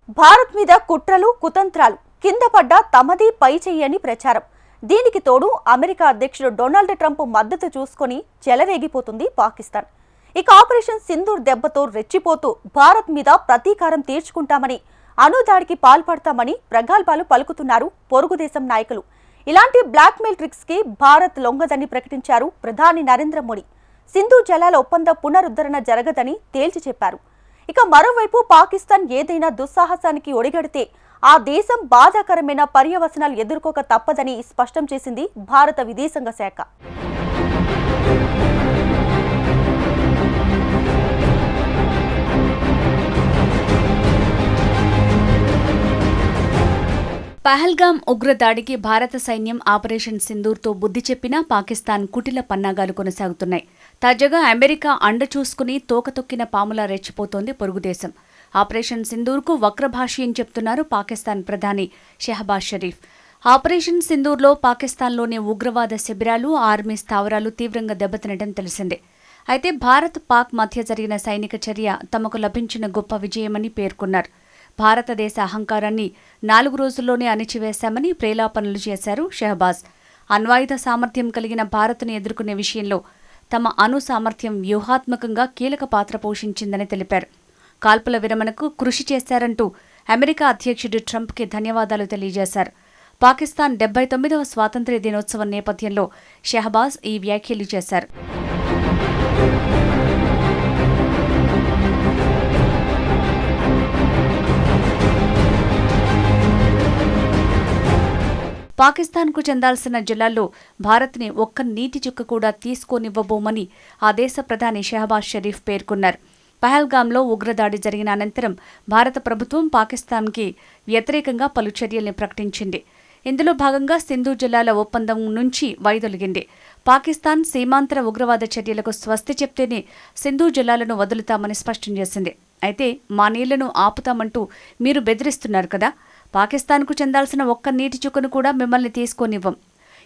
భారత్ మీద కుట్రలు కుతంత్రాలు కింద పడ్డ తమది పై చెయ్యని ప్రచారం. దీనికి తోడు అమెరికా అధ్యక్షుడు డొనాల్డ్ ట్రంప్ మద్దతు చూసుకొని చెలరేగిపోతుంది పాకిస్తాన్. ఇక ఆపరేషన్ సింధూర్ దెబ్బతో రెచ్చిపోతూ భారత్ మీద ప్రతీకారం తీర్చుకుంటామని, అణుదాడికి పాల్పడతామని ప్రగల్భాలు పలుకుతున్నారు పొరుగు దేశం నాయకులు. ఇలాంటి బ్లాక్మెయిల్ ట్రిక్స్ కి భారత్ లొంగదని ప్రకటించారు ప్రధాని నరేంద్ర మోడీ. సింధు జలాల ఒప్పంద పునరుద్ధరణ జరగదని తేల్చి చెప్పారు. ఇక మరోవైపు పాకిస్తాన్ ఏదైనా దుస్సాహసానికి ఒడిగడితే ఆ దేశం బాధాకరమైన పర్యవసనాలు ఎదుర్కోక తప్పదని స్పష్టం చేసింది భారత విదేశాంగ శాఖ. పహల్గామ్ ఉగ్రదాడికి భారత సైన్యం ఆపరేషన్ సింధూర్తో బుద్ధి చెప్పినా పాకిస్తాన్ కుటిల పన్నాగాలు కొనసాగుతున్నాయి. తాజాగా అమెరికా అండ చూసుకుని తోకతొక్కిన పాములా రెచ్చిపోతోంది పొరుగుదేశం. ఆపరేషన్ సింధూర్కు వక్రభాష్యం చెప్తున్నారు పాకిస్తాన్ ప్రధాని షెహబాజ్ షరీఫ్. ఆపరేషన్ సింధూర్లో పాకిస్తాన్లోని ఉగ్రవాద శిబిరాలు, ఆర్మీ స్థావరాలు తీవ్రంగా దెబ్బతినడం తెలిసిందే. అయితే భారత్ పాక్ మధ్య జరిగిన సైనిక చర్య తమకు లభించిన గొప్ప విజయమని పేర్కొన్నారు. భారతదేశ అహంకారాన్ని 4 రోజుల్లోనే అణిచివేశామని ప్రేలాపనలు చేశారు షెహబాజ్. అణ్వాయుధ సామర్థ్యం కలిగిన భారత్ను ఎదుర్కొనే విషయంలో తమ అణు సామర్థ్యం వ్యూహాత్మకంగా కీలక పాత్ర పోషించిందని తెలిపారు. కాల్పుల విరమణకు కృషి చేశారంటూ అమెరికా అధ్యక్షుడు ట్రంప్కి ధన్యవాదాలు తెలియజేశారు. పాకిస్తాన్ 79వ స్వాతంత్ర్య దినోత్సవం నేపథ్యంలో షెహబాజ్ ఈ వ్యాఖ్యలు చేశారు. పాకిస్తాన్కు చెందాల్సిన జలాల్లో భారత్ని ఒక్క నీటి చుక్క కూడా తీసుకోనివ్వబోమని ఆ దేశ ప్రధాని షెహబాజ్ షరీఫ్ పేర్కొన్నారు. పహల్గామ్లో ఉగ్రదాడి జరిగిన అనంతరం భారత ప్రభుత్వం పాకిస్తాన్కి వ్యతిరేకంగా పలు చర్యల్ని ప్రకటించింది. ఇందులో భాగంగా సింధు జలాల ఒప్పందం నుంచి వైదొలిగింది. పాకిస్తాన్ సీమాంతర ఉగ్రవాద చర్యలకు స్వస్తి చెప్తేనే సింధు జలాలను వదులుతామని స్పష్టం చేసింది. అయితే మా నీళ్లను ఆపుతామంటూ మీరు బెదిరిస్తున్నారు కదా, పాకిస్తాన్కు చెందాల్సిన ఒక్క నీటి చుక్కను కూడా మిమ్మల్ని తీసుకోనివ్వం,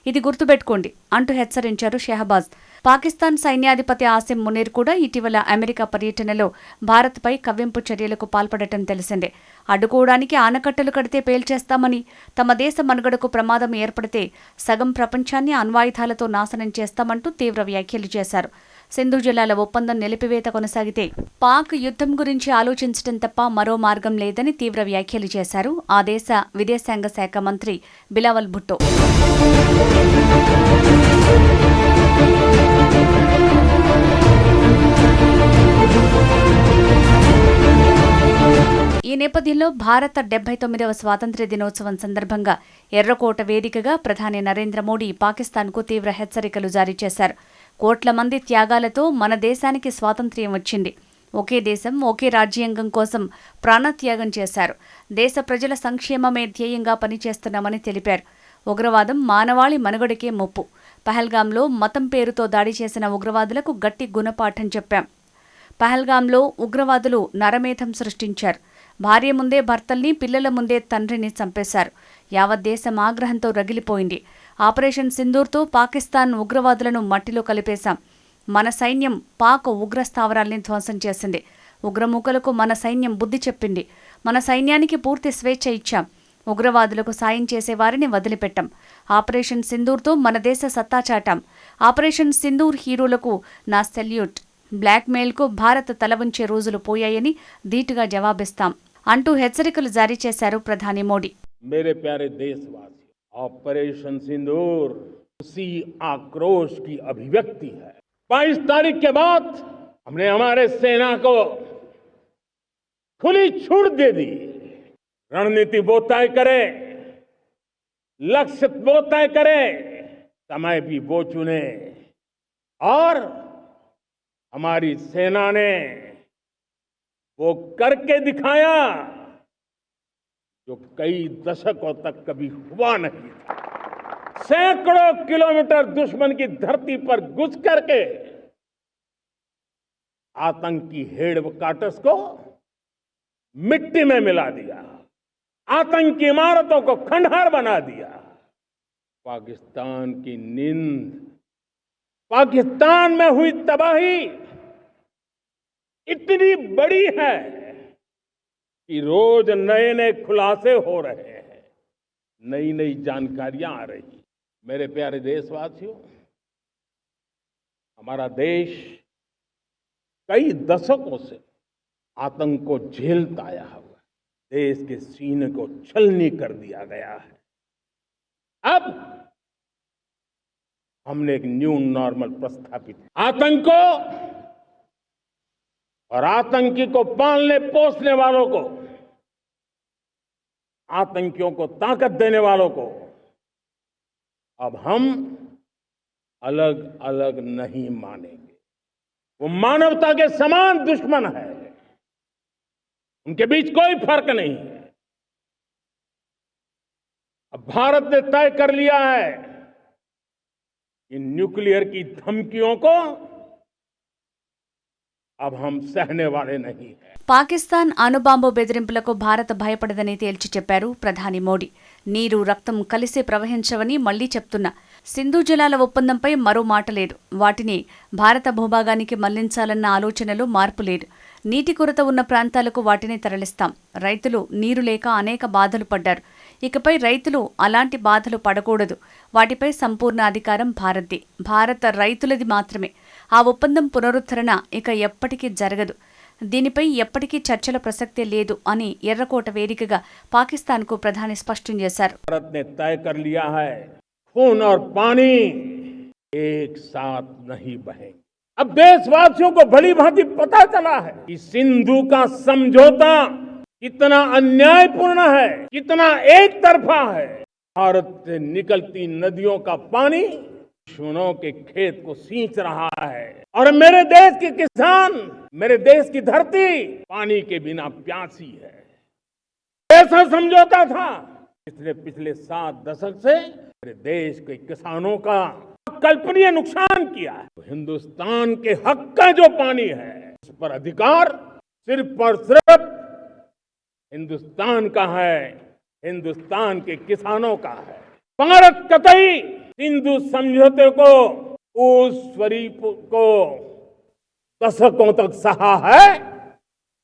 ఇది గుర్తుపెట్టుకోండి అంటూ హెచ్చరించారు షెహబాజ్. పాకిస్తాన్ సైన్యాధిపతి ఆసిం మునీర్ కూడా ఇటీవల అమెరికా పర్యటనలో భారత్పై కవ్వింపు చర్యలకు పాల్పడటం తెలిసిందే. అడ్డుకోవడానికి ఆనకట్టలు కడితే పేల్చేస్తామని, తమ దేశ మనుగడకు ప్రమాదం ఏర్పడితే సగం ప్రపంచాన్ని అణ్వాయుధాలతో నాశనం చేస్తామంటూ తీవ్ర వ్యాఖ్యలు చేశారు. సింధు జలాల ఒప్పందం నిలిపివేత కొనసాగితే పాక్ యుద్ధం గురించి ఆలోచించడం తప్ప మరో మార్గం లేదని తీవ్ర వ్యాఖ్యలు చేశారు ఆ దేశ విదేశాంగ శాఖ మంత్రి బిలావల్ భుట్టో. ఈ నేపథ్యంలో భారత 79వ స్వాతంత్ర్య దినోత్సవం సందర్భంగా ఎర్రకోట వేదికగా ప్రధాని నరేంద్ర మోడీ పాకిస్తాన్కు తీవ్ర హెచ్చరికలు జారీ చేశారు. కోట్ల మంది త్యాగాలతో మన దేశానికి స్వాతంత్ర్యం వచ్చింది. ఒకే దేశం, ఒకే రాజ్యాంగం కోసం ప్రాణత్యాగం చేశారు. దేశ ప్రజల సంక్షేమమే ధ్యేయంగా పనిచేస్తున్నామని తెలిపారు. ఉగ్రవాదం మానవాళి మనుగడకే ముప్పు. పహల్గామ్లో మతం పేరుతో దాడి చేసిన ఉగ్రవాదులకు గట్టి గుణపాఠం చెప్పాం. పహల్గామ్లో ఉగ్రవాదులు నరమేధం సృష్టించారు. భార్య ముందే భర్తల్ని, పిల్లల ముందే తండ్రిని చంపేశారు. యావత్ దేశం ఆగ్రహంతో రగిలిపోయింది. ఆపరేషన్ సింధూర్తో పాకిస్తాన్ ఉగ్రవాదులను మట్టిలో కలిపేశాం. మన సైన్యం పాక్ ఉగ్రస్థావరాల్ని ధ్వంసం చేసింది. ఉగ్రమూకలకు మన సైన్యం బుద్ధి చెప్పింది. మన సైన్యానికి పూర్తి స్వేచ్ఛ ఇచ్చాం. ఉగ్రవాదులకు సాయం చేసేవారిని వదిలిపెట్టాం. ఆపరేషన్ సింధూర్తో మన దేశ సత్తా చాటాం. ఆపరేషన్ సింధూర్ హీరోలకు నా సెల్యూట్. బ్లాక్మెయిల్కు భారత్ తలవంచే రోజులు పోయాయని ధీటుగా జవాబిస్తాం అంటూ హెచ్చరికలు జారీ చేశారు ప్రధాని మోడీ. मेरे प्यारे देशवासी, ऑपरेशन सिंदूर उसी आक्रोश की अभिव्यक्ति है। 22 तारीख के बाद हमने हमारे सेना को खुली छूट दे दी। रणनीति वो तय करे, लक्ष्य वो तय करे, समय भी वो चुने, और हमारी सेना ने वो करके दिखाया जो कई दशकों तक कभी हुआ नहीं था। सैकड़ों किलोमीटर दुश्मन की धरती पर घुस करके आतंकी हेडक्वार्टर्स को मिट्टी में मिला दिया, आतंकी इमारतों को खंडहर बना दिया। पाकिस्तान की नींद, पाकिस्तान में हुई तबाही इतनी बड़ी है कि रोज नए नए खुलासे हो रहे हैं, नई नई जानकारियां आ रही। मेरे प्यारे देशवासियों, हमारा देश कई दशकों से आतंक को झेलता आया हुआ है। देश के सीने को छलनी कर दिया गया है। अब हमने एक न्यू नॉर्मल प्रस्थापित किया। आतंक को और आतंकी को पालने पोसने वालों को, आतंकियों को ताकत देने वालों को अब हम अलग अलग नहीं मानेंगे। वो मानवता के समान दुश्मन है, उनके बीच कोई फर्क नहीं है। अब भारत ने तय कर लिया है कि न्यूक्लियर की धमकियों को अब हम सहने वाले नहीं हैं। పాకిస్తాన్ అణుబాంబు బెదిరింపులకు భారత్ భయపడదని తేల్చి చెప్పారు ప్రధాని మోడీ. నీరు రక్తం కలిసి ప్రవహించవని మళ్లీ చెప్తున్నా. సింధు జలాల ఒప్పందంపై మరో మాట లేదు. వాటిని భారత భూభాగానికి మళ్లించాలన్న ఆలోచనలో మార్పు లేదు. నీటి కొరత ఉన్న ప్రాంతాలకు వాటిని తరలిస్తాం. రైతులు నీరు లేక అనేక బాధలు పడ్డారు. ఇకపై రైతులు అలాంటి బాధలు పడకూడదు. వాటిపై సంపూర్ణ అధికారం భారత్ది. భారత రైతులది మాత్రమే. ఆ ఒప్పందం పునరుద్ధరణ ఇక ఎప్పటికీ జరగదు. దీనిపై ఎప్పటికీ చర్చల ప్రసక్తే లేదు అని ఎర్రకోట వేదికగా పాకిస్తాన్కు ప్రధాని స్పష్టం చేశారు. भारत ने तय कर लिया है, खून और पानी एक साथ नहीं बहेंगे। अब देशवासियों को भली भांति पता चला है कि सिंधु का समझौता कितना अन्यायपूर्ण है, कितना एक तरफा है। भारत से निकलती नदियों का पानी दुश्मनों के खेत को सींच रहा है और मेरे देश के किसान, मेरे देश की धरती पानी के बिना प्यासी है। ऐसा समझौता था इसने पिछले 7 दशक से मेरे देश के किसानों का कल्पनीय नुकसान किया है। तो हिंदुस्तान के हक का जो पानी है, उस पर अधिकार सिर्फ और सिर्फ हिंदुस्तान का है, हिंदुस्तान के किसानों का है। भारत कतई सिंधु समझौते को, उस स्वरूप को दशकों तक सहा है,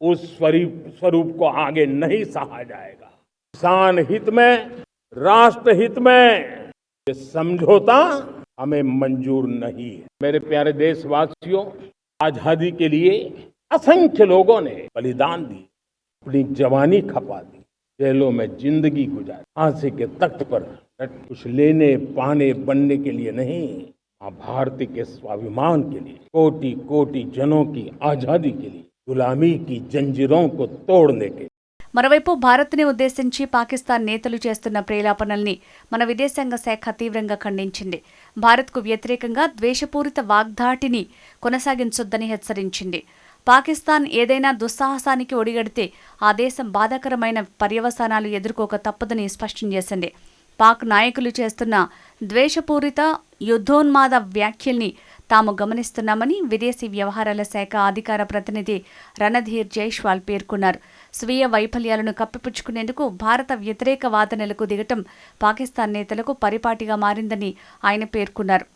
उस स्वरूप को आगे नहीं सहा जाएगा। किसान हित में, राष्ट्र हित में ये समझौता हमें मंजूर नहीं है। मेरे प्यारे देशवासियों, आजादी के लिए असंख्य लोगों ने बलिदान दी, अपनी जवानी खपा दी, जेलों में जिंदगी गुजारी, फांसी के तख्त पर कुछ लेने पाने बनने के लिए नहीं, मां भारती के स्वाभिमान के लिए, कोटि कोटि जनों की आजादी के लिए, गुलामी की जंजीरों को तोड़ने के। మరోవైపు భారత్ని ఉద్దేశించి పాకిస్తాన్ నేతలు చేస్తున్న ప్రేలాపనల్ని మన విదేశాంగ శాఖ తీవ్రంగా ఖండించింది. భారత్కు వ్యతిరేకంగా ద్వేషపూరిత వాగ్దాటిని కొనసాగించొద్దని హెచ్చరించింది. పాకిస్తాన్ ఏదైనా దుస్సాహసానికి ఒడిగడితే ఆ దేశం బాధాకరమైన పర్యవసానాలు ఎదుర్కోక తప్పదని స్పష్టం చేసింది. పాక్ నాయకులు చేస్తున్న ద్వేషపూరిత యుద్ధోన్మాద వ్యాఖ్యల్ని తాము గమనిస్తున్నామని విదేశీ వ్యవహారాల శాఖ అధికార ప్రతినిధి రణధీర్ జైష్వాల్ పేర్కొన్నారు. స్వీయ వైఫల్యాలను కప్పిపుచ్చుకునేందుకు భారత వ్యతిరేక వాదనలకు దిగటం పాకిస్తాన్ నేతలకు పరిపాటిగా మారిందని ఆయన పేర్కొన్నారు.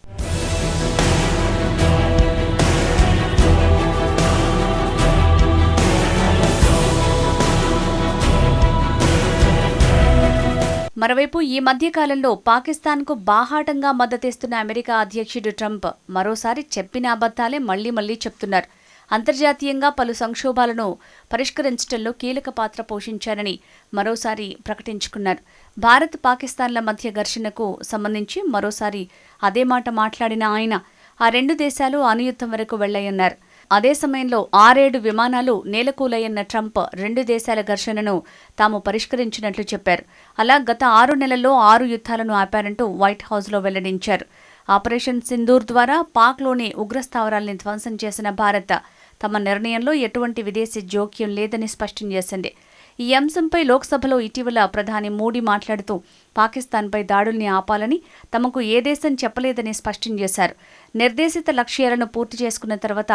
మరోవైపు ఈ మధ్యకాలంలో పాకిస్తాన్కు బాహాటంగా మద్దతిస్తున్న అమెరికా అధ్యక్షుడు ట్రంప్ మరోసారి చెప్పిన అబద్ధాలే మళ్లీ చెప్తున్నారు. అంతర్జాతీయంగా పలు సంక్షోభాలను పరిష్కరించడంలో కీలక పాత్ర పోషించారని మరోసారి ప్రకటించుకున్నారు. భారత్ పాకిస్తాన్ల మధ్య ఘర్షణకు సంబంధించి మరోసారి అదే మాట మాట్లాడిన ఆయన ఆ రెండు దేశాలు అణుయుద్ధం వరకు వెళ్లాయన్నారు. అదే సమయంలో 6-7 విమానాలు నేలకూలయ్యన్న ట్రంప్ రెండు దేశాల ఘర్షణను తాము పరిష్కరించినట్లు చెప్పారు. అలా గత 6 నెలల్లో 6 యుద్ధాలను ఆపారంటూ వైట్ హౌస్లో వెల్లడించారు. ఆపరేషన్ సింధూర్ ద్వారా పాక్లోని ఉగ్రస్థావరాల్ని ధ్వంసం చేసిన భారత్ తమ నిర్ణయంలో ఎటువంటి విదేశీ జోక్యం లేదని స్పష్టం చేసింది. ఈ అంశంపై లోక్సభలో ఇటీవల ప్రధాని మోడీ మాట్లాడుతూ పాకిస్తాన్పై దాడుల్ని ఆపాలని తమకు ఏ దేశం చెప్పలేదని స్పష్టం చేశారు. నిర్దేశిత లక్ష్యాలను పూర్తి చేసుకున్న తర్వాత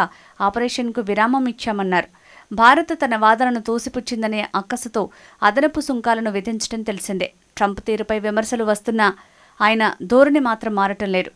ఆపరేషన్కు విరామం ఇచ్చామన్నారు. భారత్ తన వాదనను తోసిపుచ్చిందనే అక్కసుతో అదనపు సుంకాలను విధించడం తెలిసిందే. ట్రంప్ తీరుపై విమర్శలు వస్తున్నా ఆయన ధోరణి మాత్రం మారటం లేదు.